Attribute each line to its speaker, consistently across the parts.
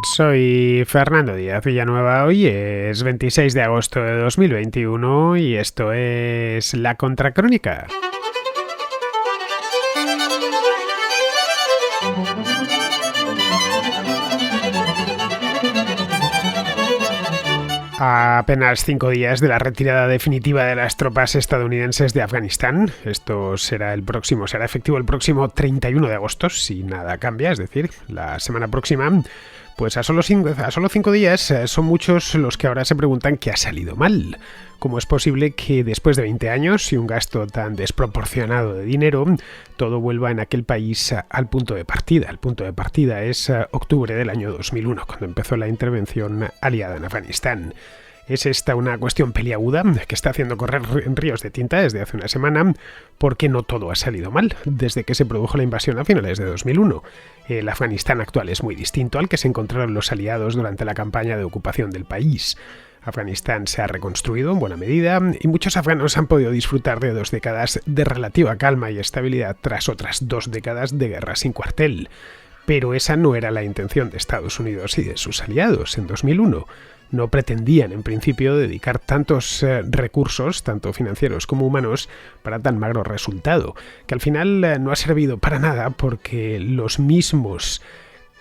Speaker 1: Soy Fernando Díaz Villanueva, hoy es 26 de agosto de 2021 y esto es La Contracrónica. A apenas 5 días de la retirada definitiva de las tropas estadounidenses de Afganistán, esto será efectivo el próximo 31 de agosto, si nada cambia, es decir, la semana próxima. Pues a solo 5 días son muchos los que ahora se preguntan qué ha salido mal. ¿Cómo es posible que después de 20 años y un gasto tan desproporcionado de dinero, todo vuelva en aquel país al punto de partida? El punto de partida es octubre del año 2001, cuando empezó la intervención aliada en Afganistán. ¿Es esta una cuestión peliaguda que está haciendo correr ríos de tinta desde hace una semana? Porque no todo ha salido mal desde que se produjo la invasión a finales de 2001. El Afganistán actual es muy distinto al que se encontraron los aliados durante la campaña de ocupación del país. Afganistán se ha reconstruido en buena medida y muchos afganos han podido disfrutar de 2 décadas de relativa calma y estabilidad tras otras 2 décadas de guerra sin cuartel. Pero esa no era la intención de Estados Unidos y de sus aliados en 2001. No pretendían, en principio, dedicar tantos recursos, tanto financieros como humanos, para tan magro resultado, que al final no ha servido para nada porque los mismos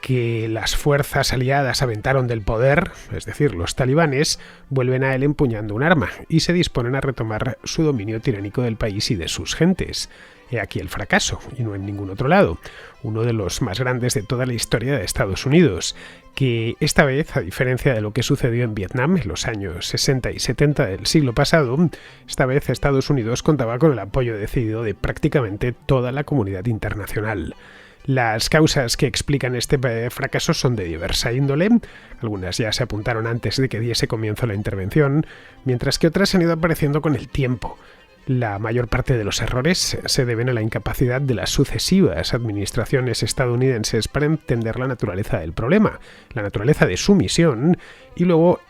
Speaker 1: que las fuerzas aliadas aventaron del poder, es decir, los talibanes, vuelven a él empuñando un arma y se disponen a retomar su dominio tiránico del país y de sus gentes. He aquí el fracaso, y no en ningún otro lado, uno de los más grandes de toda la historia de Estados Unidos, que esta vez, a diferencia de lo que sucedió en Vietnam en los años 60 y 70 del siglo pasado, esta vez Estados Unidos contaba con el apoyo decidido de prácticamente toda la comunidad internacional. Las causas que explican este fracaso son de diversa índole, algunas ya se apuntaron antes de que diese comienzo la intervención, mientras que otras han ido apareciendo con el tiempo. La mayor parte de los errores se deben a la incapacidad de las sucesivas administraciones estadounidenses para entender la naturaleza del problema, la naturaleza de su misión y luego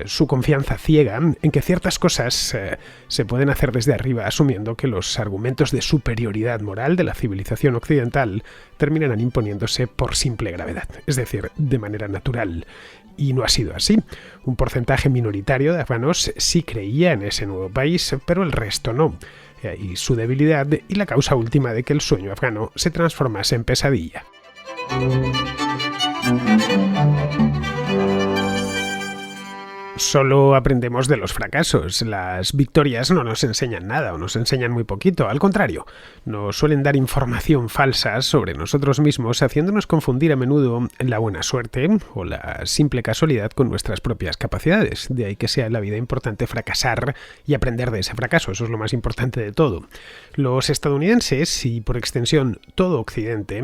Speaker 1: su confianza ciega en que ciertas cosas se pueden hacer desde arriba, asumiendo que los argumentos de superioridad moral de la civilización occidental terminarán imponiéndose por simple gravedad, es decir, de manera natural. Y no ha sido así. Un porcentaje minoritario de afganos sí creía en ese nuevo país, pero el resto no. Y su debilidad y la causa última de que el sueño afgano se transformase en pesadilla. Solo aprendemos de los fracasos. Las victorias no nos enseñan nada o nos enseñan muy poquito. Al contrario, nos suelen dar información falsa sobre nosotros mismos, haciéndonos confundir a menudo la buena suerte o la simple casualidad con nuestras propias capacidades. De ahí que sea en la vida importante fracasar y aprender de ese fracaso. Eso es lo más importante de todo. Los estadounidenses y por extensión todo Occidente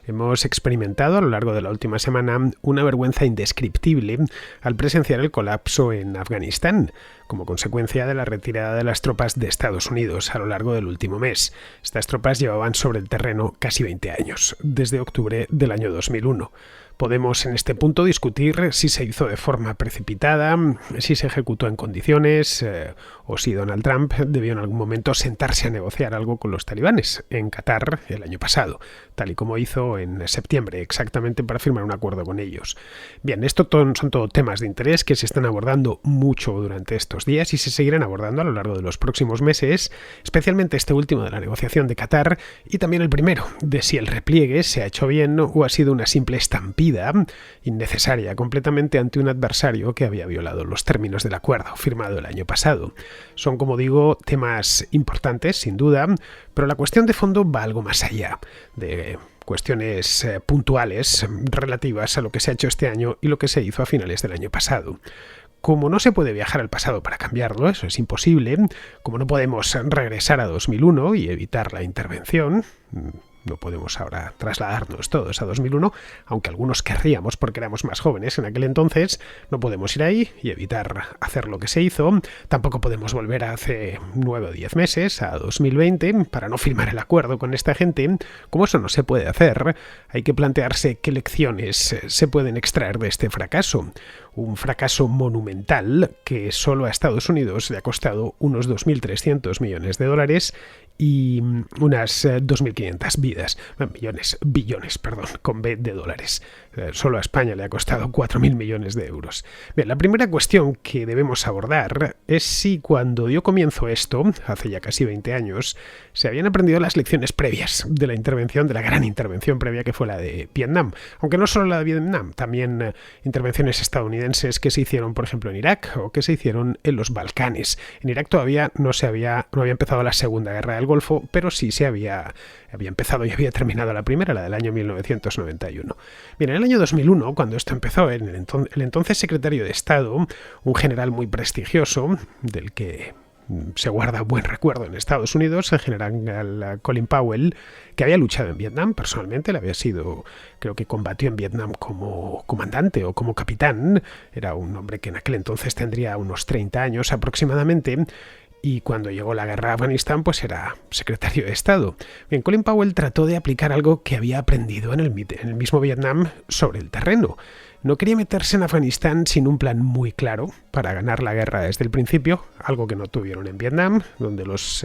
Speaker 1: hemos experimentado a lo largo de la última semana una vergüenza indescriptible al presenciar el colapso en Afganistán, como consecuencia de la retirada de las tropas de Estados Unidos a lo largo del último mes. Estas tropas llevaban sobre el terreno casi 20 años, desde octubre del año 2001. Podemos en este punto discutir si se hizo de forma precipitada, si se ejecutó en condiciones o si Donald Trump debió en algún momento sentarse a negociar algo con los talibanes en Qatar el año pasado, tal y como hizo en septiembre exactamente para firmar un acuerdo con ellos. Bien, son todo temas de interés que se están abordando mucho durante estos días y se seguirán abordando a lo largo de los próximos meses, especialmente este último de la negociación de Qatar y también el primero, de si el repliegue se ha hecho bien o ha sido una simple estampida innecesaria completamente ante un adversario que había violado los términos del acuerdo firmado el año pasado. Son, como digo, temas importantes, sin duda, pero la cuestión de fondo va algo más allá de cuestiones puntuales relativas a lo que se ha hecho este año y lo que se hizo a finales del año pasado. Como no se puede viajar al pasado para cambiarlo, eso es imposible, como no podemos regresar a 2001 y evitar la intervención, no podemos ahora trasladarnos todos a 2001, aunque algunos querríamos porque éramos más jóvenes en aquel entonces, no podemos ir ahí y evitar hacer lo que se hizo. Tampoco podemos volver a hace 9 o 10 meses, a 2020, para no firmar el acuerdo con esta gente. Como eso no se puede hacer, hay que plantearse qué lecciones se pueden extraer de este fracaso. Un fracaso monumental que solo a Estados Unidos le ha costado unos 2.300 millones de dólares y unas 2.500 billones, con B de dólares. Solo a España le ha costado 4.000 millones de euros. Bien, la primera cuestión que debemos abordar es si cuando dio comienzo esto, hace ya casi 20 años, se habían aprendido las lecciones previas de la gran intervención previa que fue la de Vietnam. Aunque no solo la de Vietnam, también intervenciones estadounidenses que se hicieron, por ejemplo, en Irak o que se hicieron en los Balcanes. En Irak todavía no había empezado la Segunda Guerra del Golfo, pero sí se había empezado y había terminado la primera, la del año 1991. Bien, en el año 2001, cuando esto empezó, el entonces secretario de Estado, un general muy prestigioso, del que se guarda buen recuerdo en Estados Unidos, el general Colin Powell, que había luchado en Vietnam personalmente, creo que combatió en Vietnam como comandante o como capitán, era un hombre que en aquel entonces tendría unos 30 años aproximadamente, y cuando llegó la guerra a Afganistán, pues era secretario de Estado. Bien, Colin Powell trató de aplicar algo que había aprendido en el mismo Vietnam sobre el terreno. No quería meterse en Afganistán sin un plan muy claro para ganar la guerra desde el principio, algo que no tuvieron en Vietnam, donde los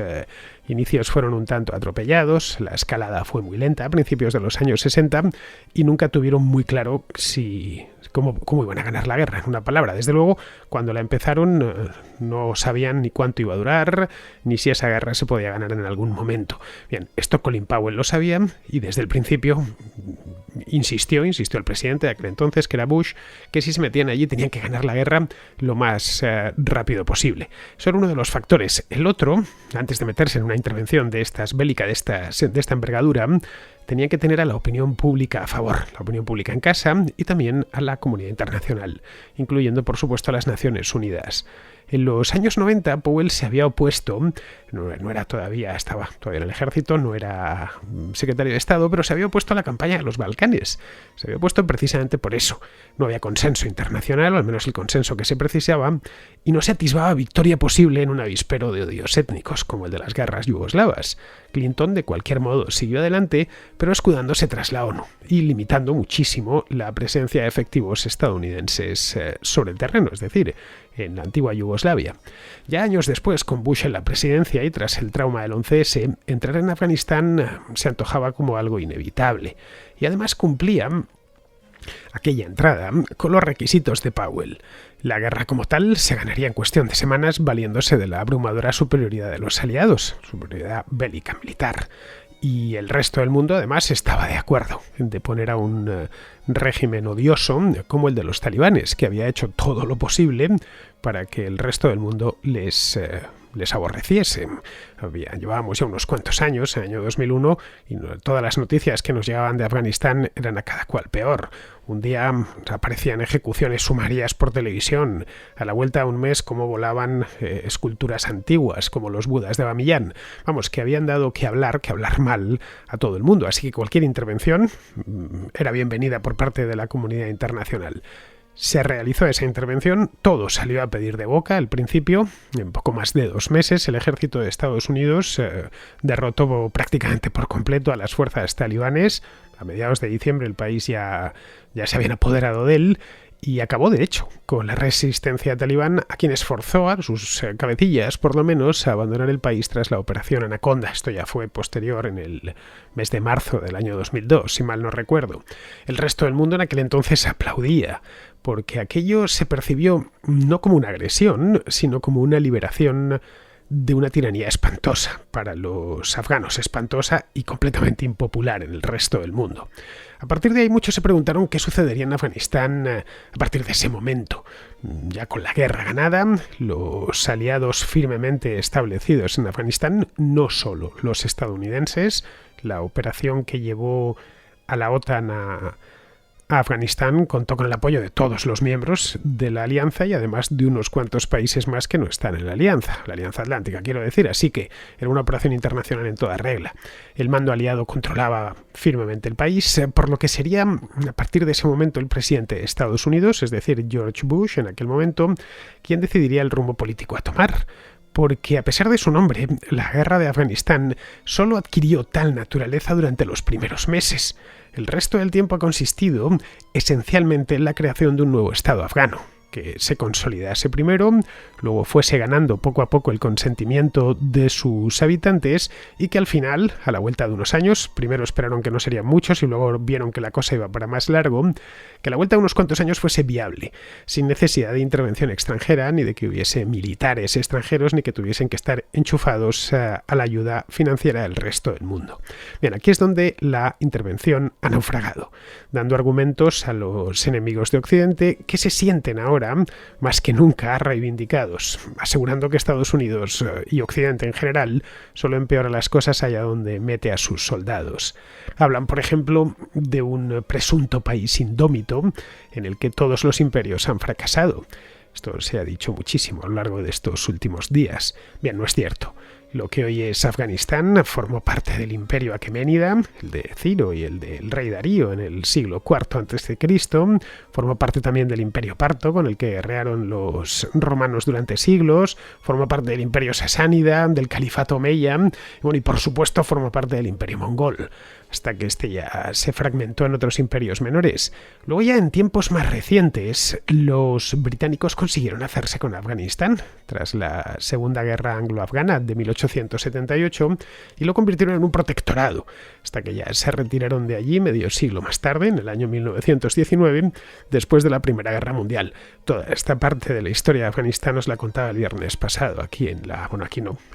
Speaker 1: inicios fueron un tanto atropellados, la escalada fue muy lenta a principios de los años 60 y nunca tuvieron muy claro cómo iban a ganar la guerra. En una palabra, desde luego, cuando la empezaron no sabían ni cuánto iba a durar, ni si esa guerra se podía ganar en algún momento. Bien, esto Colin Powell lo sabía y desde el principio insistió el presidente de aquel entonces, que era Bush, que si se metían allí tenían que ganar la guerra lo más rápido posible. Eso era uno de los factores. El otro, antes de meterse en una intervención de estas bélica, de esta envergadura, tenía que tener a la opinión pública a favor, la opinión pública en casa y también a la comunidad internacional, incluyendo por supuesto a las Naciones Unidas. En los años 90 Powell se había opuesto, estaba todavía en el ejército, no era secretario de Estado, pero se había opuesto a la campaña de los Balcanes. Se había opuesto precisamente por eso. No había consenso internacional, o al menos el consenso que se precisaba, y no se atisbaba victoria posible en un avispero de odios étnicos, como el de las guerras yugoslavas. Clinton, de cualquier modo, siguió adelante, pero escudándose tras la ONU y limitando muchísimo la presencia de efectivos estadounidenses sobre el terreno, es decir, en la antigua Yugoslavia. Ya años después, con Bush en la presidencia y tras el trauma del 11S, entrar en Afganistán se antojaba como algo inevitable y además cumplía aquella entrada con los requisitos de Powell. La guerra como tal se ganaría en cuestión de semanas valiéndose de la abrumadora superioridad de los aliados, superioridad bélica militar. Y el resto del mundo además estaba de acuerdo en deponer a un régimen odioso como el de los talibanes, que había hecho todo lo posible para que el resto del mundo les aborreciese. Llevábamos ya unos cuantos años, en el año 2001, y todas las noticias que nos llegaban de Afganistán eran a cada cual peor. Un día aparecían ejecuciones sumarias por televisión, a la vuelta de un mes como volaban esculturas antiguas, como los Budas de Bamiyan. Vamos, que habían dado que hablar mal a todo el mundo, así que cualquier intervención era bienvenida por parte de la comunidad internacional. Se realizó esa intervención, todo salió a pedir de boca al principio. En poco más de 2 meses el ejército de Estados Unidos derrotó prácticamente por completo a las fuerzas talibanes. A mediados de diciembre el país ya se habían apoderado de él y acabó de hecho con la resistencia talibán, a quienes forzó a sus cabecillas por lo menos a abandonar el país tras la operación Anaconda. Esto ya fue posterior, en el mes de marzo del año 2002, si mal no recuerdo. El resto del mundo en aquel entonces aplaudía, porque aquello se percibió no como una agresión, sino como una liberación de una tiranía espantosa para los afganos, espantosa y completamente impopular en el resto del mundo. A partir de ahí muchos se preguntaron qué sucedería en Afganistán a partir de ese momento. Ya con la guerra ganada, los aliados firmemente establecidos en Afganistán, no solo los estadounidenses, la operación que llevó a la OTAN a Afganistán contó con el apoyo de todos los miembros de la alianza y además de unos cuantos países más que no están en la alianza atlántica, quiero decir, así que era una operación internacional en toda regla. El mando aliado controlaba firmemente el país, por lo que sería a partir de ese momento el presidente de Estados Unidos, es decir, George Bush en aquel momento, quien decidiría el rumbo político a tomar. Porque a pesar de su nombre, la guerra de Afganistán solo adquirió tal naturaleza durante los primeros meses. El resto del tiempo ha consistido esencialmente en la creación de un nuevo Estado afgano, que se consolidase primero, luego fuese ganando poco a poco el consentimiento de sus habitantes y que al final, a la vuelta de unos años, primero esperaron que no serían muchos y luego vieron que la cosa iba para más largo, que a la vuelta de unos cuantos años fuese viable, sin necesidad de intervención extranjera, ni de que hubiese militares extranjeros, ni que tuviesen que estar enchufados a la ayuda financiera del resto del mundo. Bien, aquí es donde la intervención ha naufragado, dando argumentos a los enemigos de Occidente que se sienten ahora más que nunca reivindicados, asegurando que Estados Unidos y Occidente en general solo empeora las cosas allá donde mete a sus soldados. Hablan, por ejemplo, de un presunto país indómito en el que todos los imperios han fracasado. Esto se ha dicho muchísimo a lo largo de estos últimos días. Bien, no es cierto. Lo que hoy es Afganistán formó parte del imperio aqueménida, el de Ciro y el del rey Darío en el siglo IV a.C., formó parte también del imperio parto, con el que guerrearon los romanos durante siglos, formó parte del imperio sasánida, del califato omeya, y por supuesto formó parte del imperio mongol, hasta que este ya se fragmentó en otros imperios menores. Luego ya en tiempos más recientes, los británicos consiguieron hacerse con Afganistán, tras la Segunda Guerra Anglo-Afgana de 1878, y lo convirtieron en un protectorado, hasta que ya se retiraron de allí medio siglo más tarde, en el año 1919, después de la Primera Guerra Mundial. Toda esta parte de la historia de Afganistán os la contaba el viernes pasado, aquí en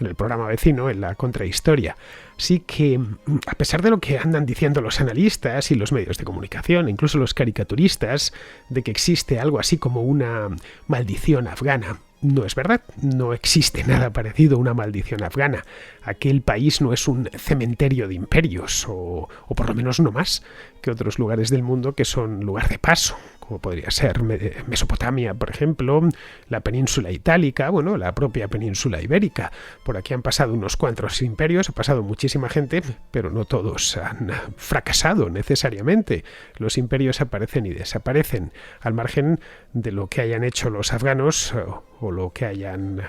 Speaker 1: el programa vecino, en la Contrahistoria. Así que, a pesar de lo que andan diciendo los analistas y los medios de comunicación, incluso los caricaturistas, de que existe algo así como una maldición afgana, no es verdad, no existe nada parecido a una maldición afgana. Aquel país no es un cementerio de imperios, o por lo menos no más que otros lugares del mundo que son lugar de paso, como podría ser Mesopotamia, por ejemplo, la península itálica, la propia península ibérica. Por aquí han pasado unos cuantos imperios, ha pasado muchísima gente, pero no todos han fracasado necesariamente. Los imperios aparecen y desaparecen, al margen de lo que hayan hecho los afganos o lo que hayan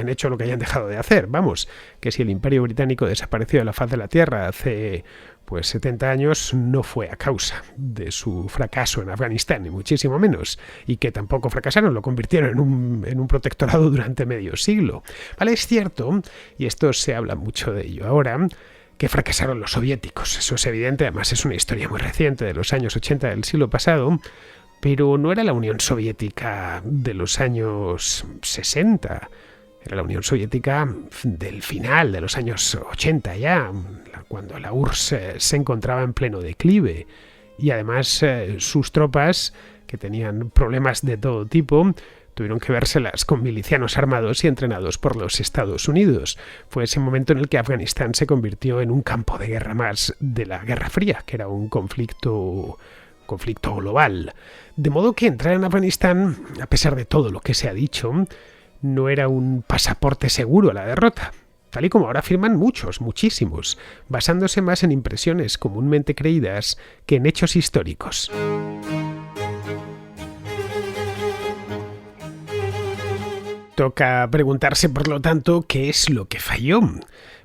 Speaker 1: hecho, lo que hayan dejado de hacer. Vamos, que si el Imperio Británico desapareció de la faz de la Tierra hace 70 años, no fue a causa de su fracaso en Afganistán, ni muchísimo menos, y que tampoco fracasaron, lo convirtieron en un protectorado durante medio siglo. Vale, es cierto, y esto se habla mucho de ello ahora, que fracasaron los soviéticos. Eso es evidente, además es una historia muy reciente, de los años 80 del siglo pasado, pero no era la Unión Soviética de los años 60, era la Unión Soviética del final de los años 80 ya, cuando la URSS se encontraba en pleno declive y además sus tropas, que tenían problemas de todo tipo, tuvieron que vérselas con milicianos armados y entrenados por los Estados Unidos. Fue ese momento en el que Afganistán se convirtió en un campo de guerra más de la Guerra Fría, que era un conflicto global. De modo que entrar en Afganistán, a pesar de todo lo que se ha dicho, no era un pasaporte seguro a la derrota, tal y como ahora afirman muchísimos, basándose más en impresiones comúnmente creídas que en hechos históricos. Toca preguntarse, por lo tanto, ¿qué es lo que falló?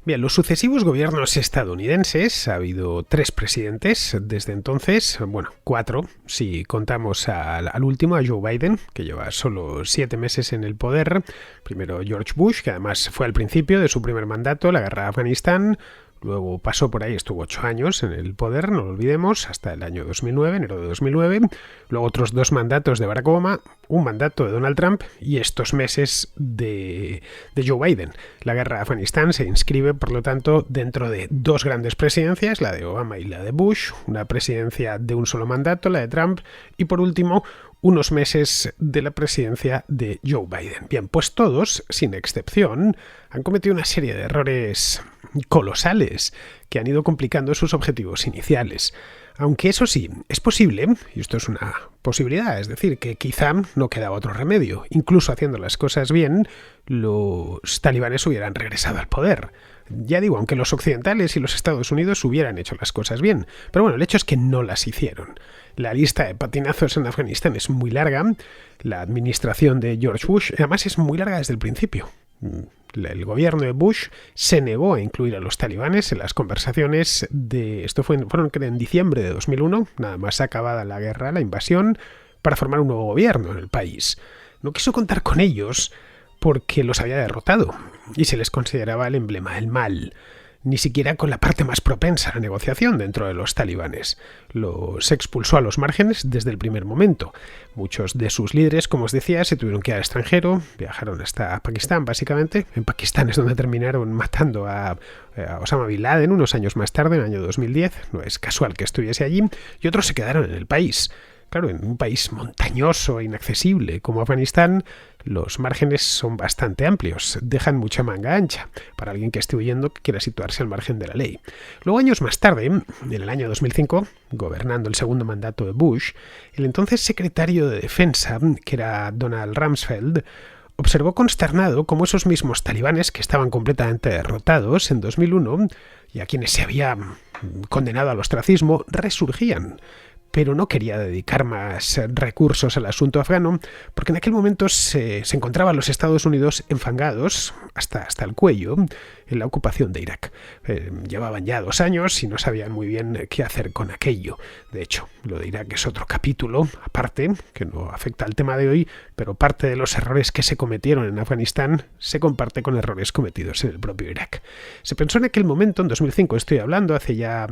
Speaker 1: Bien, los sucesivos gobiernos estadounidenses, ha habido 3 presidentes desde entonces, 4, si contamos al último, a Joe Biden, que lleva solo 7 meses en el poder. Primero George Bush, que además fue al principio de su primer mandato, la guerra de Afganistán. Luego pasó por ahí, estuvo 8 años en el poder, no lo olvidemos, hasta el año 2009, enero de 2009. Luego otros 2 mandatos de Barack Obama, un mandato de Donald Trump y estos meses de Joe Biden. La guerra de Afganistán se inscribe, por lo tanto, dentro de 2 grandes presidencias, la de Obama y la de Bush, una presidencia de un solo mandato, la de Trump, y por último, unos meses de la presidencia de Joe Biden. Bien, pues todos, sin excepción, han cometido una serie de errores colosales que han ido complicando sus objetivos iniciales. Aunque eso sí, es posible, y esto es una posibilidad, es decir, que quizá no quedaba otro remedio. Incluso haciendo las cosas bien, los talibanes hubieran regresado al poder. Ya digo, aunque los occidentales y los Estados Unidos hubieran hecho las cosas bien. Pero bueno, el hecho es que no las hicieron. La lista de patinazos en Afganistán es muy larga. La administración de George Bush, además, es muy larga desde el principio. El gobierno de Bush se negó a incluir a los talibanes en las conversaciones fueron en diciembre de 2001, nada más acabada la guerra, la invasión. para formar un nuevo gobierno en el país. No quiso contar con ellos porque los había derrotado y se les consideraba el emblema del mal. Ni siquiera con la parte más propensa a la negociación dentro de los talibanes. Los expulsó a los márgenes desde el primer momento. Muchos de sus líderes, como os decía, se tuvieron que ir al extranjero, viajaron hasta Pakistán, básicamente. En Pakistán es donde terminaron matando a Osama Bin Laden unos años más tarde, en el año 2010. No es casual que estuviese allí. Y otros se quedaron en el país. Claro, en un país montañoso e inaccesible como Afganistán, los márgenes son bastante amplios, dejan mucha manga ancha para alguien que esté huyendo que quiera situarse al margen de la ley. Luego, años más tarde, en el año 2005, gobernando el segundo mandato de Bush, el entonces secretario de Defensa, que era Donald Rumsfeld, observó consternado cómo esos mismos talibanes que estaban completamente derrotados en 2001 y a quienes se había condenado al ostracismo resurgían. Pero no quería dedicar más recursos al asunto afgano, porque en aquel momento se encontraban los Estados Unidos enfangados hasta el cuello en la ocupación de Irak. Llevaban ya 2 años y no sabían muy bien qué hacer con aquello. De hecho, lo de Irak es otro capítulo aparte, que no afecta al tema de hoy, pero parte de los errores que se cometieron en Afganistán se comparte con errores cometidos en el propio Irak. Se pensó en aquel momento, en 2005 estoy hablando, hace ya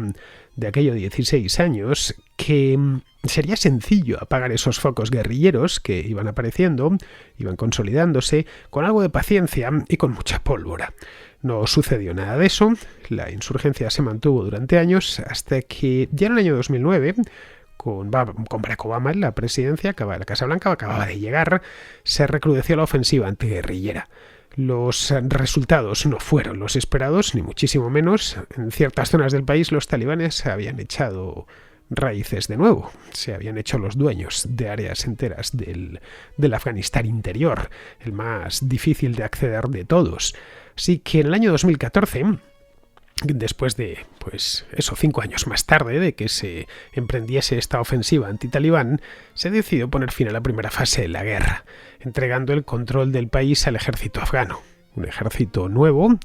Speaker 1: de aquello 16 años, que sería sencillo apagar esos focos guerrilleros que iban apareciendo, iban consolidándose, con algo de paciencia y con mucha pólvora. No sucedió nada de eso, la insurgencia se mantuvo durante años hasta que ya en el año 2009, con Barack Obama en la presidencia, la Casa Blanca acababa de llegar, se recrudeció la ofensiva antiguerrillera. Los resultados no fueron los esperados, ni muchísimo menos. En ciertas zonas del país los talibanes se habían echado raíces de nuevo. Se habían hecho los dueños de áreas enteras del Afganistán interior, el más difícil de acceder de todos. Así que en el año 2014, después de, 5 años más tarde de que se emprendiese esta ofensiva antitalibán, se decidió poner fin a la primera fase de la guerra, entregando el control del país al ejército afgano. Un ejército nuevo,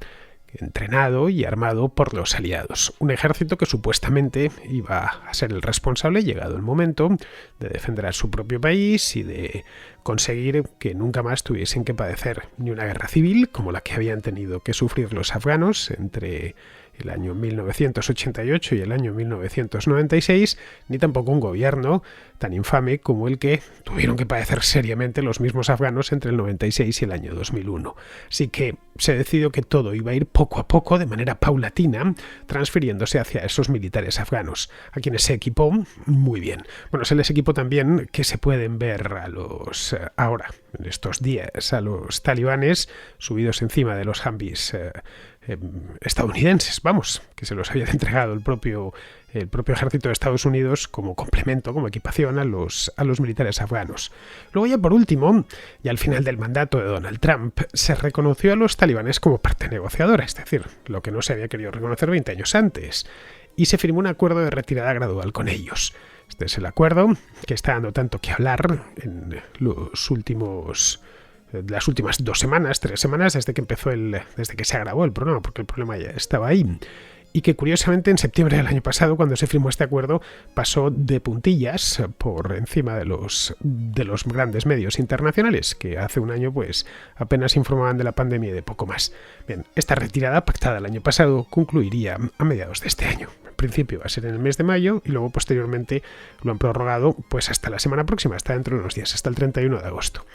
Speaker 1: entrenado y armado por los aliados. Un ejército que supuestamente iba a ser el responsable, llegado el momento, de defender a su propio país y de conseguir que nunca más tuviesen que padecer ni una guerra civil como la que habían tenido que sufrir los afganos entre el año 1988 y el año 1996, ni tampoco un gobierno tan infame como el que tuvieron que padecer seriamente los mismos afganos entre el 96 y el año 2001. Así que se decidió que todo iba a ir poco a poco, de manera paulatina, transfiriéndose hacia esos militares afganos, a quienes se equipó muy bien. Bueno, se les equipó también que se pueden ver ahora, en estos días, a los talibanes subidos encima de los Humvees estadounidenses, que se los había entregado el propio ejército de Estados Unidos como complemento, como equipación a los militares afganos. Luego ya por último, y al final del mandato de Donald Trump, se reconoció a los talibanes como parte negociadora, es decir, lo que no se había querido reconocer 20 años antes, y se firmó un acuerdo de retirada gradual con ellos. Este es el acuerdo que está dando tanto que hablar en las últimas 2 semanas, 3 semanas, desde que se agravó el problema, porque el problema ya estaba ahí. Y que curiosamente en septiembre del año pasado, cuando se firmó este acuerdo, pasó de puntillas por encima de los grandes medios internacionales, que hace un año apenas informaban de la pandemia y de poco más. Bien, esta retirada pactada el año pasado concluiría a mediados de este año. En principio va a ser en el mes de mayo y luego posteriormente lo han prorrogado hasta la semana próxima, hasta dentro de unos días, hasta el 31 de agosto.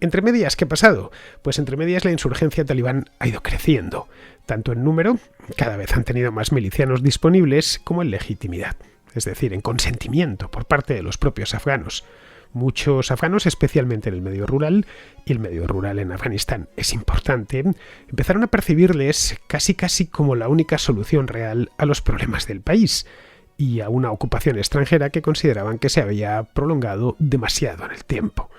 Speaker 1: ¿Entre medias qué ha pasado? Pues entre medias la insurgencia talibán ha ido creciendo, tanto en número, cada vez han tenido más milicianos disponibles, como en legitimidad, es decir, en consentimiento por parte de los propios afganos. Muchos afganos, especialmente en el medio rural, y el medio rural en Afganistán es importante, empezaron a percibirles casi como la única solución real a los problemas del país y a una ocupación extranjera que consideraban que se había prolongado demasiado en el tiempo.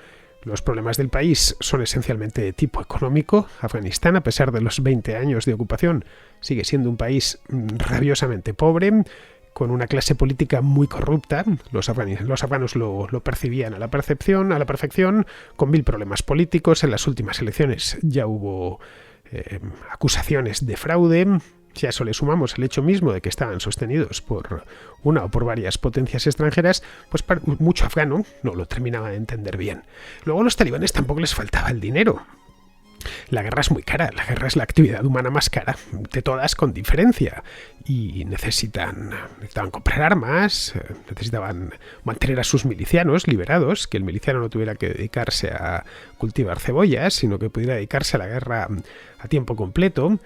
Speaker 1: Los problemas del país son esencialmente de tipo económico. Afganistán, a pesar de los 20 años de ocupación, sigue siendo un país rabiosamente pobre, con una clase política muy corrupta. Los afganos lo percibían a la perfección, con 1000 problemas políticos. En las últimas elecciones ya hubo acusaciones de fraude, Si a eso le sumamos el hecho mismo de que estaban sostenidos por una o por varias potencias extranjeras, pues mucho afgano no lo terminaba de entender bien. Luego a los talibanes tampoco les faltaba el dinero. La guerra es muy cara, la guerra es la actividad humana más cara de todas con diferencia y necesitaban comprar armas, necesitaban mantener a sus milicianos liberados, que el miliciano no tuviera que dedicarse a cultivar cebollas, sino que pudiera dedicarse a la guerra a tiempo completo.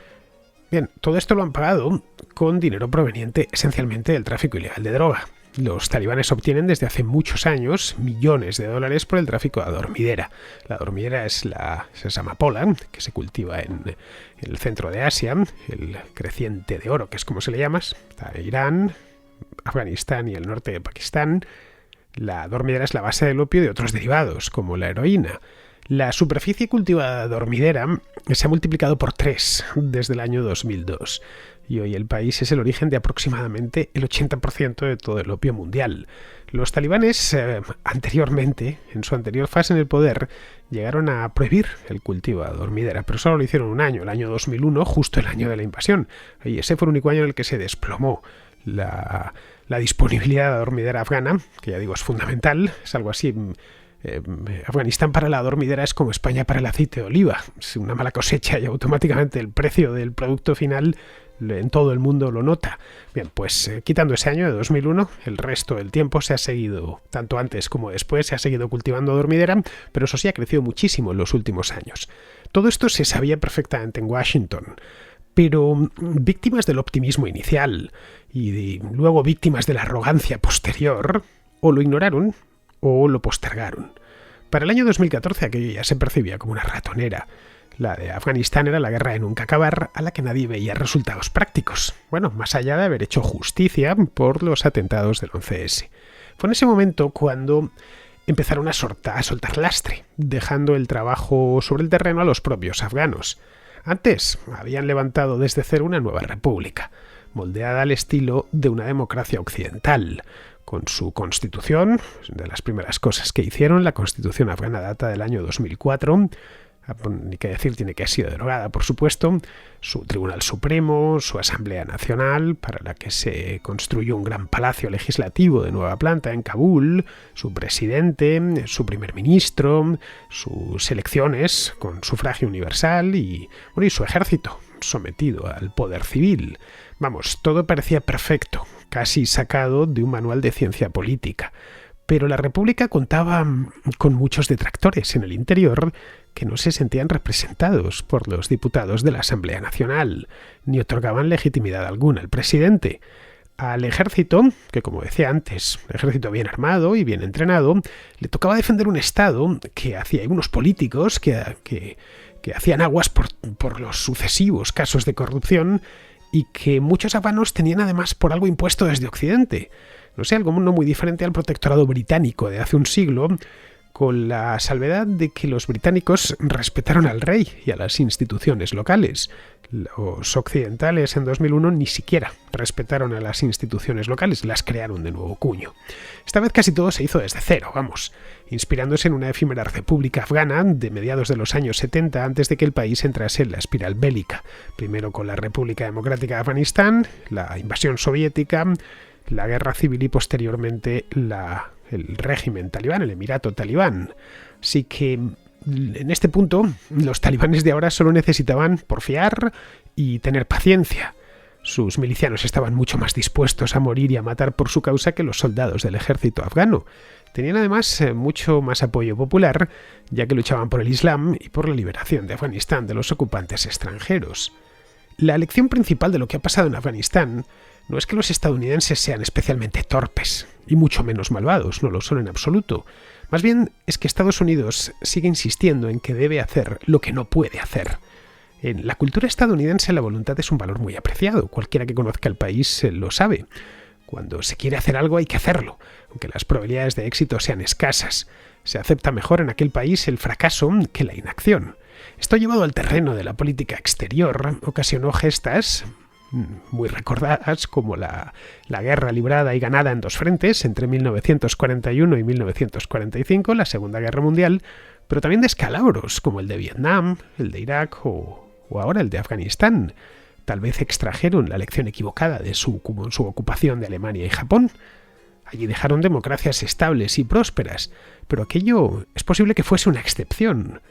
Speaker 1: Bien, todo esto lo han pagado con dinero proveniente esencialmente del tráfico ilegal de droga. Los talibanes obtienen desde hace muchos años millones de dólares por el tráfico de dormidera. La dormidera es amapola, que se cultiva en el centro de Asia, el creciente de oro, que es como se le llama. Está Irán, Afganistán y el norte de Pakistán. La dormidera es la base del opio y de otros derivados, como la heroína. La superficie cultivada de dormidera se ha multiplicado por 3 desde el año 2002 y hoy el país es el origen de aproximadamente el 80% de todo el opio mundial. Los talibanes anteriormente, en su anterior fase en el poder, llegaron a prohibir el cultivo de dormidera, pero solo lo hicieron un año, el año 2001, justo el año de la invasión. Y ese fue el único año en el que se desplomó la disponibilidad de dormidera afgana, que ya digo es fundamental, es algo así. Afganistán para la dormidera es como España para el aceite de oliva. Es una mala cosecha y automáticamente el precio del producto final en todo el mundo lo nota. Bien, pues quitando ese año de 2001, el resto del tiempo se ha seguido, tanto antes como después, se ha seguido cultivando dormidera, pero eso sí ha crecido muchísimo en los últimos años. Todo esto se sabía perfectamente en Washington, pero víctimas del optimismo inicial y luego víctimas de la arrogancia posterior, o lo ignoraron o lo postergaron. Para el año 2014 aquello ya se percibía como una ratonera. La de Afganistán era la guerra de nunca acabar a la que nadie veía resultados prácticos. Bueno, más allá de haber hecho justicia por los atentados del 11S. Fue en ese momento cuando empezaron a soltar lastre, dejando el trabajo sobre el terreno a los propios afganos. Antes habían levantado desde cero una nueva república, moldeada al estilo de una democracia occidental, con su constitución, de las primeras cosas que hicieron. La constitución afgana data del año 2004, ni que decir tiene que ha sido derogada, por supuesto, su Tribunal Supremo, su Asamblea Nacional, para la que se construyó un gran palacio legislativo de nueva planta en Kabul, su presidente, su primer ministro, sus elecciones con sufragio universal y su ejército sometido al poder civil. Vamos, todo parecía perfecto, casi sacado de un manual de ciencia política. Pero la República contaba con muchos detractores en el interior que no se sentían representados por los diputados de la Asamblea Nacional, ni otorgaban legitimidad alguna al presidente. Al ejército, que como decía antes, ejército bien armado y bien entrenado, le tocaba defender un Estado que hacía unos políticos que hacían aguas por los sucesivos casos de corrupción y que muchos afganos tenían además por algo impuesto desde Occidente. No sé, algo no muy diferente al protectorado británico de hace un siglo, con la salvedad de que los británicos respetaron al rey y a las instituciones locales. Los occidentales en 2001 ni siquiera respetaron a las instituciones locales, las crearon de nuevo cuño. Esta vez casi todo se hizo desde cero, inspirándose en una efímera república afgana de mediados de los años 70 antes de que el país entrase en la espiral bélica. Primero con la República Democrática de Afganistán, la invasión soviética, la guerra civil y posteriormente el régimen talibán, el emirato talibán. Así que en este punto los talibanes de ahora solo necesitaban porfiar y tener paciencia. Sus milicianos estaban mucho más dispuestos a morir y a matar por su causa que los soldados del ejército afgano. Tenían además mucho más apoyo popular, ya que luchaban por el Islam y por la liberación de Afganistán de los ocupantes extranjeros. La lección principal de lo que ha pasado en Afganistán no es que los estadounidenses sean especialmente torpes, y mucho menos malvados, no lo son en absoluto. Más bien es que Estados Unidos sigue insistiendo en que debe hacer lo que no puede hacer. En la cultura estadounidense la voluntad es un valor muy apreciado, cualquiera que conozca el país lo sabe. Cuando se quiere hacer algo hay que hacerlo, aunque las probabilidades de éxito sean escasas. Se acepta mejor en aquel país el fracaso que la inacción. Esto llevado al terreno de la política exterior ocasionó gestas muy recordadas como la guerra librada y ganada en dos frentes entre 1941 y 1945, la Segunda Guerra Mundial, pero también descalabros como el de Vietnam, el de Irak o ahora el de Afganistán. Tal vez extrajeron la lección equivocada de su ocupación de Alemania y Japón. Allí dejaron democracias estables y prósperas, pero aquello es posible que fuese una excepción.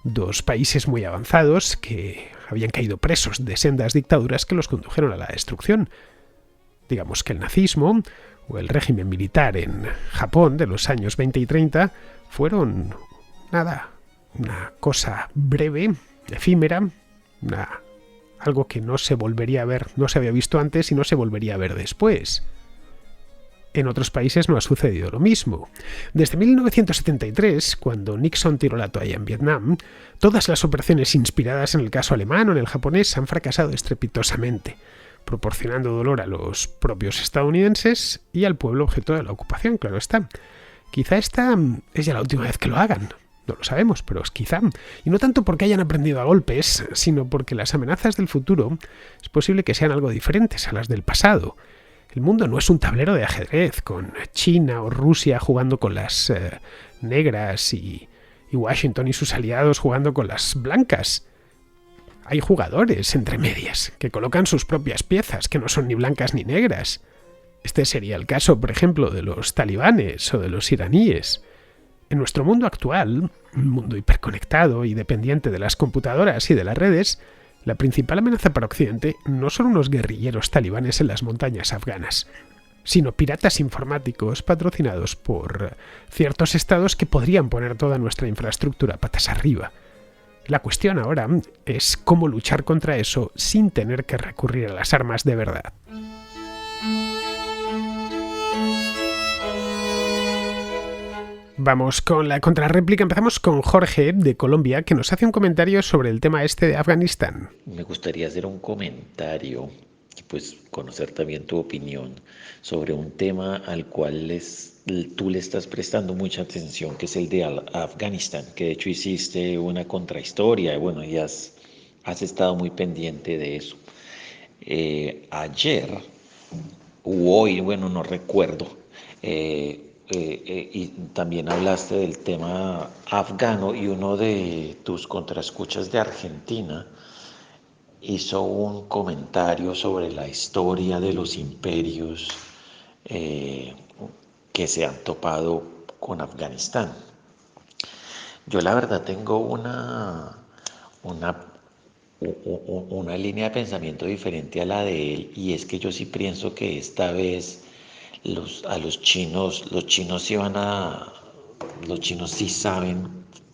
Speaker 1: Dos países muy avanzados que habían caído presos de sendas dictaduras que los condujeron a la destrucción. Digamos que el nazismo o el régimen militar en Japón de los años 20 y 30 fueron, una cosa breve, efímera, algo que no se volvería a ver, no se había visto antes y no se volvería a ver después. En otros países no ha sucedido lo mismo. Desde 1973, cuando Nixon tiró la toalla en Vietnam, todas las operaciones inspiradas en el caso alemán o en el japonés han fracasado estrepitosamente, proporcionando dolor a los propios estadounidenses y al pueblo objeto de la ocupación, claro está. Quizá esta es ya la última vez que lo hagan. No lo sabemos, pero es quizá. Y no tanto porque hayan aprendido a golpes, sino porque las amenazas del futuro es posible que sean algo diferentes a las del pasado. El mundo no es un tablero de ajedrez, con China o Rusia jugando con las negras y Washington y sus aliados jugando con las blancas. Hay jugadores, entre medias, que colocan sus propias piezas, que no son ni blancas ni negras. Este sería el caso, por ejemplo, de los talibanes o de los iraníes. En nuestro mundo actual, un mundo hiperconectado y dependiente de las computadoras y de las redes, la principal amenaza para Occidente no son unos guerrilleros talibanes en las montañas afganas, sino piratas informáticos patrocinados por ciertos estados que podrían poner toda nuestra infraestructura patas arriba. La cuestión ahora es cómo luchar contra eso sin tener que recurrir a las armas de verdad. Vamos con la contrarréplica. Empezamos con Jorge, de Colombia, que nos hace un comentario sobre el tema este de Afganistán.
Speaker 2: Me gustaría hacer un comentario y pues conocer también tu opinión sobre un tema al cual tú le estás prestando mucha atención, que es el de Afganistán, que de hecho hiciste una contrahistoria y bueno, y has estado muy pendiente de eso. Ayer o hoy, bueno, no recuerdo, y también hablaste del tema afgano y uno de tus contraescuchas de Argentina hizo un comentario sobre la historia de los imperios que se han topado con Afganistán. Yo la verdad tengo una línea de pensamiento diferente a la de él, y es que yo sí pienso que esta vez los chinos sí saben,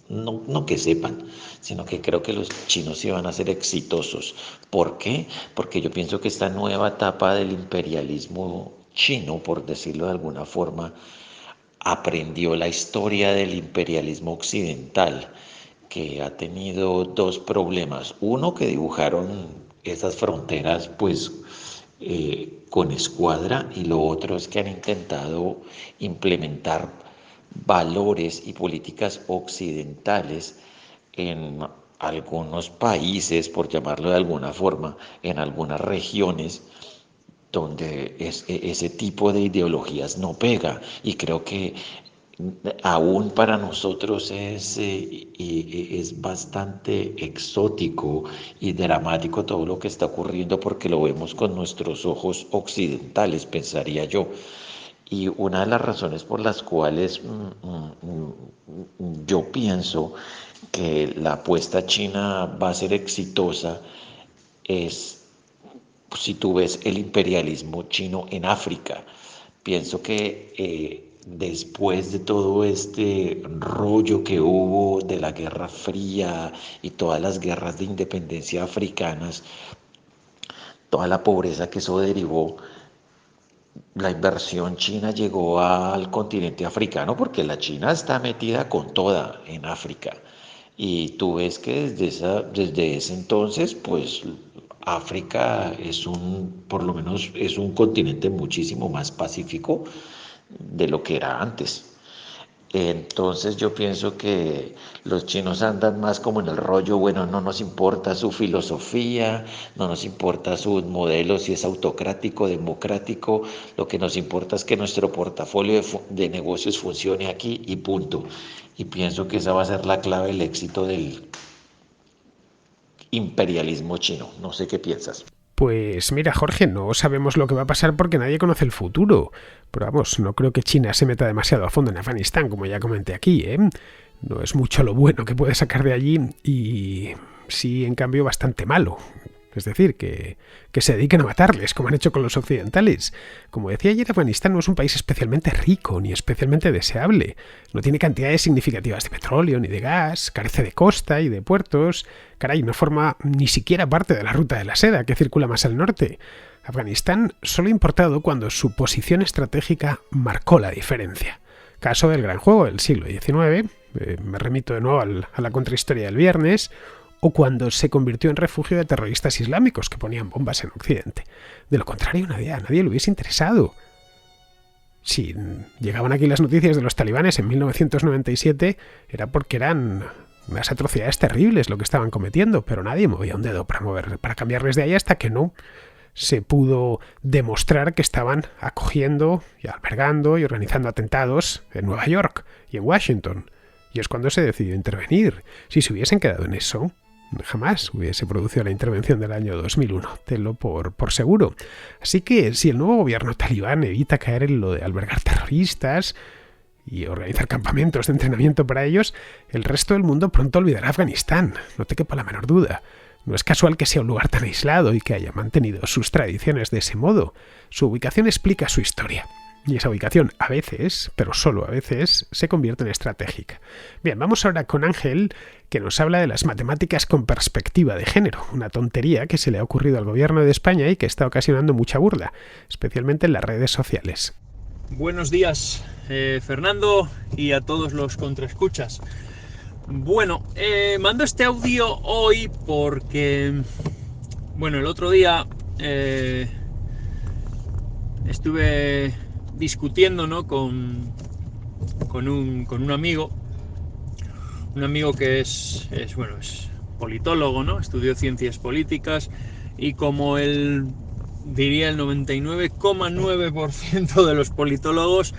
Speaker 2: no que sepan, sino que creo que los chinos sí van a ser exitosos. ¿Por qué? Porque yo pienso que esta nueva etapa del imperialismo chino, por decirlo de alguna forma, aprendió la historia del imperialismo occidental, que ha tenido dos problemas. Uno, que dibujaron esas fronteras pues con escuadra, y lo otro es que han intentado implementar valores y políticas occidentales en algunos países, por llamarlo de alguna forma, en algunas regiones donde ese tipo de ideologías no pega, y creo que aún para nosotros es bastante exótico y dramático todo lo que está ocurriendo, porque lo vemos con nuestros ojos occidentales, pensaría yo. Y una de las razones por las cuales yo pienso que la apuesta china va a ser exitosa es, si tú ves el imperialismo chino en África. Pienso que después de todo este rollo que hubo de la Guerra Fría y todas las guerras de independencia africanas, toda la pobreza que eso derivó, la inversión china llegó al continente africano, porque la China está metida con toda en África. Y tú ves que desde ese entonces, pues África por lo menos es un continente muchísimo más pacífico de lo que era antes. Entonces yo pienso que los chinos andan más como en el rollo, bueno, no nos importa su filosofía, no nos importa su modelo, si es autocrático, democrático, lo que nos importa es que nuestro portafolio de negocios funcione aquí y punto. Y pienso que esa va a ser la clave del éxito del imperialismo chino. No sé qué piensas.
Speaker 1: Pues mira, Jorge, no sabemos lo que va a pasar porque nadie conoce el futuro. Pero vamos, no creo que China se meta demasiado a fondo en Afganistán, como ya comenté aquí, ¿eh? No es mucho lo bueno que puede sacar de allí y sí, en cambio, bastante malo. Es decir, que se dediquen a matarles, como han hecho con los occidentales. Como decía ayer, Afganistán no es un país especialmente rico ni especialmente deseable. No tiene cantidades significativas de petróleo ni de gas, carece de costa y de puertos. Caray, no forma ni siquiera parte de la ruta de la seda que circula más al norte. Afganistán solo ha importado cuando su posición estratégica marcó la diferencia. Caso del gran juego del siglo XIX, me remito de nuevo a la contrahistoria del viernes, o cuando se convirtió en refugio de terroristas islámicos que ponían bombas en Occidente. De lo contrario, a nadie le hubiese interesado. Si llegaban aquí las noticias de los talibanes en 1997, era porque eran unas atrocidades terribles lo que estaban cometiendo, pero nadie movía un dedo para cambiarles de ahí hasta que no se pudo demostrar que estaban acogiendo y albergando y organizando atentados en Nueva York y en Washington. Y es cuando se decidió intervenir. Si se hubiesen quedado en eso, jamás hubiese producido la intervención del año 2001, tenlo por seguro. Así que si el nuevo gobierno talibán evita caer en lo de albergar terroristas y organizar campamentos de entrenamiento para ellos, el resto del mundo pronto olvidará Afganistán, no te quepa la menor duda. No es casual que sea un lugar tan aislado y que haya mantenido sus tradiciones de ese modo. Su ubicación explica su historia. Y esa ubicación a veces, pero solo a veces, se convierte en estratégica. Bien, vamos ahora con Ángel, que nos habla de las matemáticas con perspectiva de género, una tontería que se le ha ocurrido al gobierno de España y que está ocasionando mucha burla, especialmente en las redes sociales.
Speaker 3: Buenos días, Fernando, y a todos los contraescuchas. Bueno, mando este audio hoy porque, bueno, el otro día estuve discutiendo, ¿no?, con un amigo que es politólogo, ¿no? Estudió ciencias políticas y, como él diría, el 99,9% de los politólogos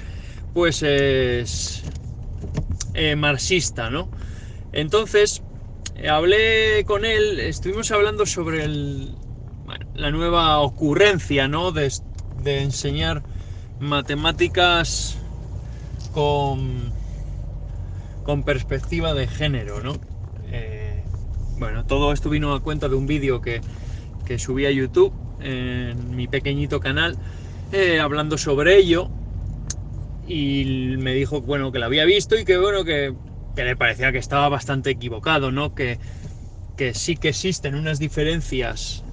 Speaker 3: pues es marxista, ¿no? Entonces hablé con él, estuvimos hablando sobre la nueva ocurrencia, ¿no?, de enseñar matemáticas con perspectiva de género, ¿no? Todo esto vino a cuenta de un vídeo que subí a YouTube en mi pequeñito canal, hablando sobre ello, y me dijo, bueno, que lo había visto y que, bueno, que le parecía que estaba bastante equivocado, ¿no? Que sí que existen unas diferencias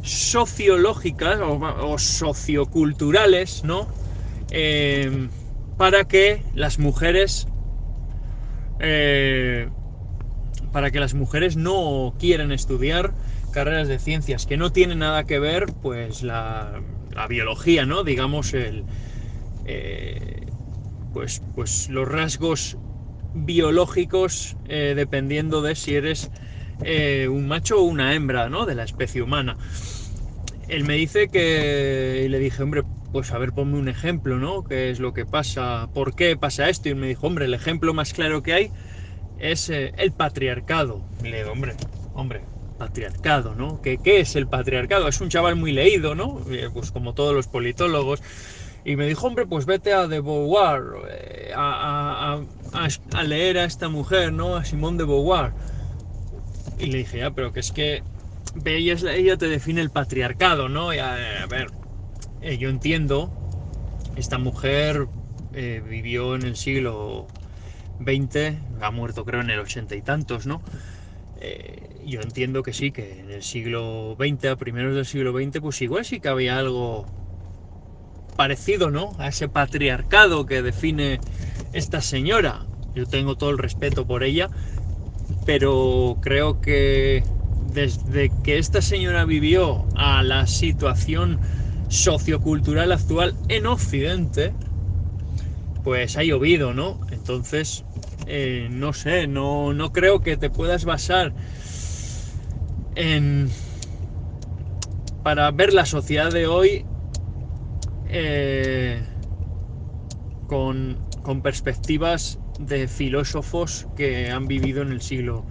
Speaker 3: sociológicas o socioculturales, ¿no? Para que las mujeres no quieran estudiar carreras de ciencias, que no tienen nada que ver, pues, la biología, ¿no? Digamos, pues los rasgos biológicos, dependiendo de si eres un macho o una hembra, ¿no?, de la especie humana. Él me dice y le dije, hombre, pues a ver, ponme un ejemplo, ¿no? ¿Qué es lo que pasa? ¿Por qué pasa esto? Y él me dijo, hombre, el ejemplo más claro que hay es el patriarcado. Y le digo, hombre, patriarcado, ¿no? ¿Qué es el patriarcado? Es un chaval muy leído, ¿no? Pues como todos los politólogos. Y me dijo, hombre, pues vete a de Beauvoir, a leer a esta mujer, ¿no?, a Simone de Beauvoir. Y le dije, ya, pero que es que ella te define el patriarcado, ¿no? Y a ver, yo entiendo, esta mujer vivió en el siglo XX, ha muerto creo en el 80 y tantos, ¿no? Yo entiendo que sí, que en el siglo XX, a primeros del siglo XX, pues igual sí que había algo parecido, ¿no?, a ese patriarcado que define esta señora. Yo tengo todo el respeto por ella, pero creo que desde que esta señora vivió a la situación sociocultural actual en Occidente, pues ha llovido, ¿no? Entonces, no sé, no creo que te puedas basar para ver la sociedad de hoy con perspectivas de filósofos que han vivido en el siglo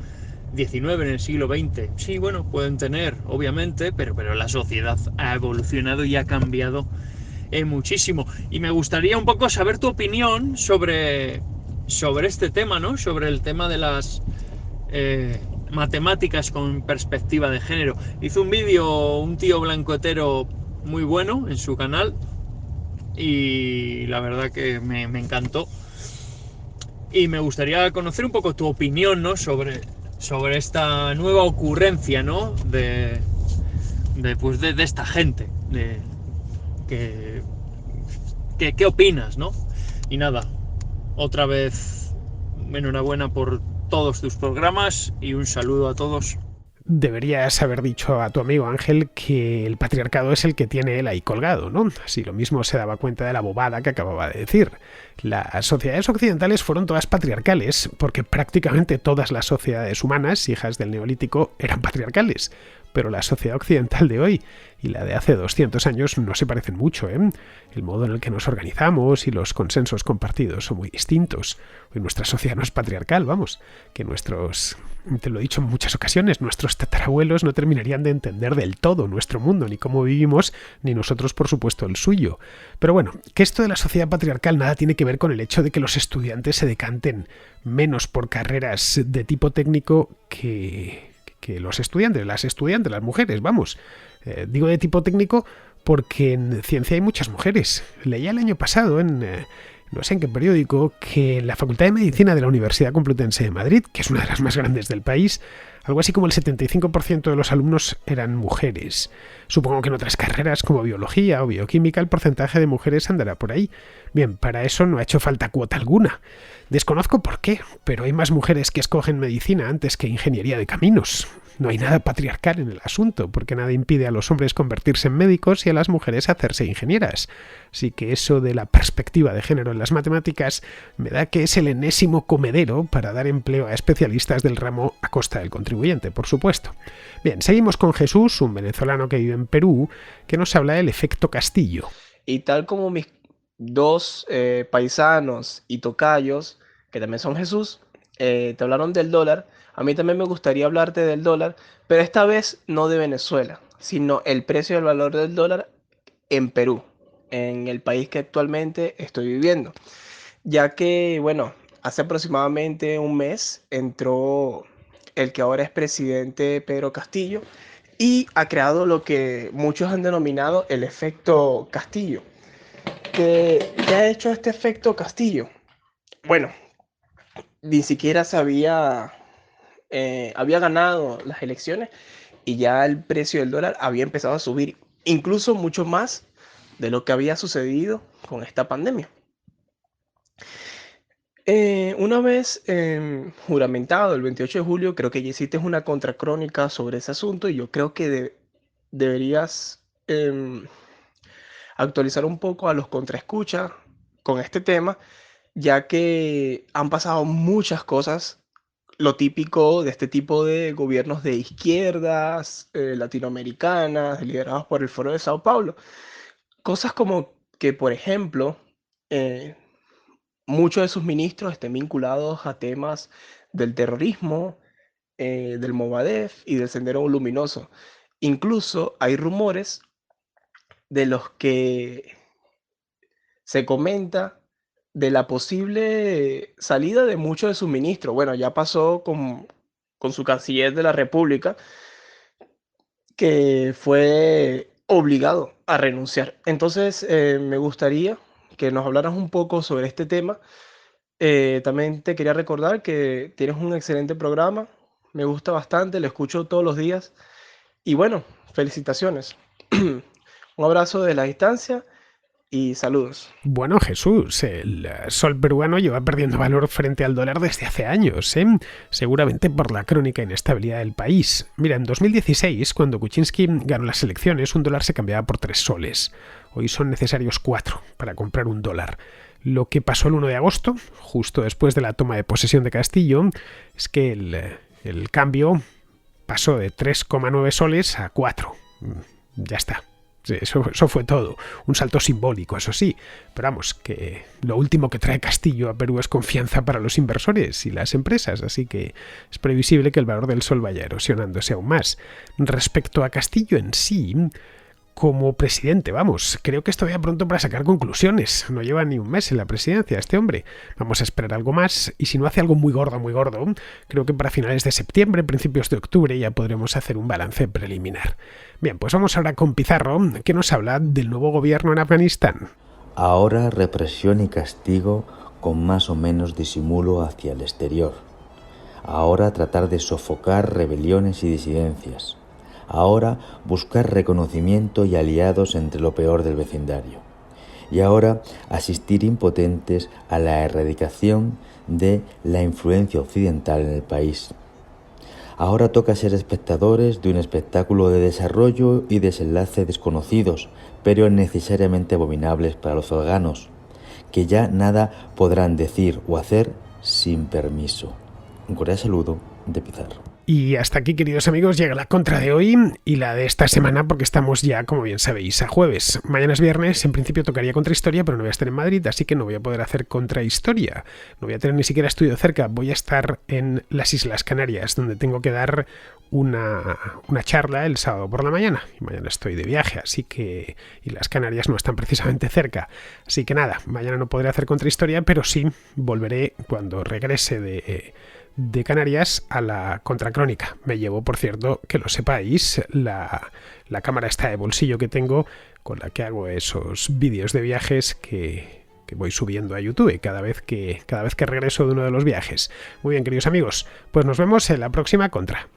Speaker 3: XIX, en el siglo XX. Sí, bueno, pueden tener, obviamente, pero la sociedad ha evolucionado y ha cambiado muchísimo. Y me gustaría un poco saber tu opinión sobre este tema, ¿no? Sobre el tema de las matemáticas con perspectiva de género. Hizo un vídeo un tío blancohetero muy bueno en su canal y la verdad que me encantó. Y me gustaría conocer un poco tu opinión, ¿no? sobre esta nueva ocurrencia, ¿no? de esta gente. ¿Qué opinas, no? Y nada, otra vez enhorabuena por todos tus programas y un saludo a todos.
Speaker 1: Deberías haber dicho a tu amigo Ángel que el patriarcado es el que tiene él ahí colgado, ¿no? Así lo mismo se daba cuenta de la bobada que acababa de decir. Las sociedades occidentales fueron todas patriarcales porque prácticamente todas las sociedades humanas, hijas del Neolítico, eran patriarcales. Pero la sociedad occidental de hoy y la de hace 200 años no se parecen mucho, ¿eh? El modo en el que nos organizamos y los consensos compartidos son muy distintos. Hoy nuestra sociedad no es patriarcal, vamos, que te lo he dicho en muchas ocasiones, nuestros tatarabuelos no terminarían de entender del todo nuestro mundo, ni cómo vivimos, ni nosotros, por supuesto, el suyo. Pero bueno, que esto de la sociedad patriarcal nada tiene que ver con el hecho de que los estudiantes se decanten menos por carreras de tipo técnico que los estudiantes, las mujeres, vamos. Digo de tipo técnico porque en ciencia hay muchas mujeres. Leía el año pasado no sé en qué periódico, que en la Facultad de Medicina de la Universidad Complutense de Madrid, que es una de las más grandes del país, algo así como el 75% de los alumnos eran mujeres. Supongo que en otras carreras como biología o bioquímica el porcentaje de mujeres andará por ahí. Bien, para eso no ha hecho falta cuota alguna. Desconozco por qué, pero hay más mujeres que escogen medicina antes que ingeniería de caminos. No hay nada patriarcal en el asunto, porque nada impide a los hombres convertirse en médicos y a las mujeres hacerse ingenieras. Así que eso de la perspectiva de género en las matemáticas me da que es el enésimo comedero para dar empleo a especialistas del ramo a costa del contribuyente, por supuesto. Bien, seguimos con Jesús, un venezolano que vive en Perú, que nos habla del efecto Castillo.
Speaker 4: Y tal como mis dos paisanos y tocayos, que también son Jesús, te hablaron del dólar, a mí también me gustaría hablarte del dólar, pero esta vez no de Venezuela, sino el precio del valor del dólar en Perú, en el país que actualmente estoy viviendo. Ya que, bueno, hace aproximadamente un mes entró el que ahora es presidente Pedro Castillo y ha creado lo que muchos han denominado el efecto Castillo. ¿Qué ha hecho este efecto Castillo? Bueno, ni siquiera había ganado las elecciones y ya el precio del dólar había empezado a subir, incluso mucho más de lo que había sucedido con esta pandemia. Una vez juramentado el 28 de julio, creo que ya hiciste una contracrónica sobre ese asunto y yo creo que deberías actualizar un poco a los contraescuchas con este tema, ya que han pasado muchas cosas, lo típico de este tipo de gobiernos de izquierdas latinoamericanas, liderados por el Foro de Sao Paulo. Cosas como que, por ejemplo, muchos de sus ministros estén vinculados a temas del terrorismo, del Movadef y del Sendero Luminoso. Incluso hay rumores de los que se comenta de la posible salida de muchos de sus ministros. Bueno, ya pasó con su canciller de la República, que fue obligado a renunciar. Entonces, me gustaría que nos hablaras un poco sobre este tema. También te quería recordar que tienes un excelente programa, me gusta bastante, lo escucho todos los días. Y bueno, felicitaciones. Un abrazo de la distancia y saludos.
Speaker 1: Bueno, Jesús, el sol peruano lleva perdiendo valor frente al dólar desde hace años, ¿eh? Seguramente por la crónica inestabilidad del país. Mira, en 2016, cuando Kuczynski ganó las elecciones, un dólar se cambiaba por 3 soles. Hoy son necesarios 4 para comprar un dólar. Lo que pasó el 1 de agosto, justo después de la toma de posesión de Castillo, es que el cambio pasó de 3,9 soles a 4. Ya está. Sí, eso fue todo. Un salto simbólico, eso sí. Pero vamos, que lo último que trae Castillo a Perú es confianza para los inversores y las empresas, así que es previsible que el valor del sol vaya erosionándose aún más. Respecto a Castillo en sí, como presidente, vamos, creo que es todavía pronto para sacar conclusiones. No lleva ni un mes en la presidencia este hombre. Vamos a esperar algo más y si no hace algo muy gordo, creo que para finales de septiembre, principios de octubre ya podremos hacer un balance preliminar. Bien, pues vamos ahora con Pizarro, que nos habla del nuevo gobierno en Afganistán.
Speaker 5: Ahora represión y castigo con más o menos disimulo hacia el exterior. Ahora tratar de sofocar rebeliones y disidencias. Ahora buscar reconocimiento y aliados entre lo peor del vecindario. Y ahora asistir impotentes a la erradicación de la influencia occidental en el país. Ahora toca ser espectadores de un espectáculo de desarrollo y desenlace desconocidos, pero necesariamente abominables para los afganos, que ya nada podrán decir o hacer sin permiso. Un cordial saludo de Pizarro.
Speaker 1: Y hasta aquí, queridos amigos, llega la contra de hoy y la de esta semana, porque estamos ya, como bien sabéis, a jueves. Mañana es viernes, en principio tocaría contrahistoria, pero no voy a estar en Madrid, así que no voy a poder hacer contrahistoria. No voy a tener ni siquiera estudio cerca. Voy a estar en las Islas Canarias, donde tengo que dar una charla el sábado por la mañana. Y mañana estoy de viaje, así que... Y las Canarias no están precisamente cerca. Así que nada, mañana no podré hacer contrahistoria, pero sí volveré cuando regrese de Canarias a la contracrónica. Me llevo, por cierto, que lo sepáis, la cámara esta de bolsillo que tengo, con la que hago esos vídeos de viajes que voy subiendo a YouTube cada vez que regreso de uno de los viajes. Muy bien, queridos amigos, pues nos vemos en la próxima contra.